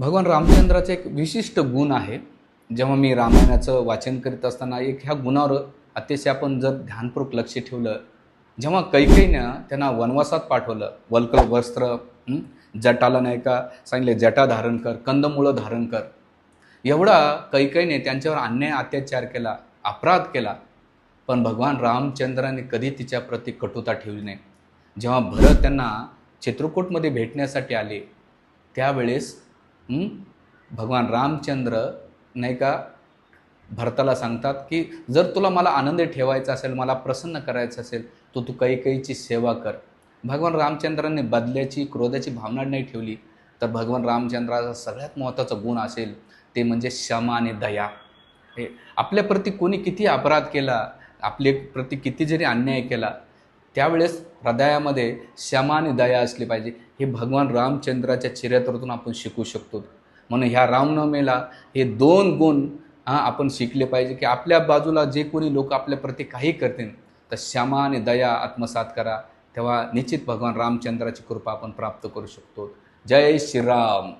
भगवान रामचंद्राचे एक विशिष्ट गुण आहे. जेव्हा मी रामायणाचं वाचन करीत असताना एक ह्या गुणावर अतिशय आपण जर ध्यानपूर्वक लक्ष ठेवलं, जेव्हा कैकेयीनं त्यांना वनवासात पाठवलं, वल्कल वस्त्र, जटाला नाही का सांगितले जटा धारण कर, कंदमुळं धारण कर. एवढा कैकेयीने त्यांच्यावर अन्याय अत्याचार केला, अपराध केला, पण भगवान रामचंद्राने कधी तिच्याप्रती कटुता ठेवली नाही. जेव्हा भरत त्यांना चित्रकूटमध्ये भेटण्यासाठी आले, त्यावेळेस भगवान रामचंद्र नाही का भरताला सांगतात की जर तुला मला आनंदी ठेवायचा असेल, मला प्रसन्न करायचं असेल, तर तू कैकेयीची सेवा कर. भगवान रामचंद्रांनी बदल्याची, क्रोधाची भावना नाही ठेवली. तर भगवान रामचंद्राचा सगळ्यात महत्त्वाचा गुण असेल ते म्हणजे क्षमा आणि दया. हे आपल्याप्रती कोणी किती अपराध केला, आपल्याप्रती किती जरी अन्याय केला, त्यावेळेस हृदयामध्ये क्षमा आणि दया असली पाहिजे. हे भगवान रामचंद्राच्या चरित्रातून आपण शिकू शकतो. म्हणून ह्या रामनवमीला हे 2 गुण आपण शिकले पाहिजे की आपल्या बाजूला जे कोणी लोक आपल्याप्रती काही करतील, तर क्षमा आणि दया आत्मसात करा. तेव्हा निश्चित भगवान रामचंद्राची कृपा आपण प्राप्त करू शकतो. जय श्रीराम.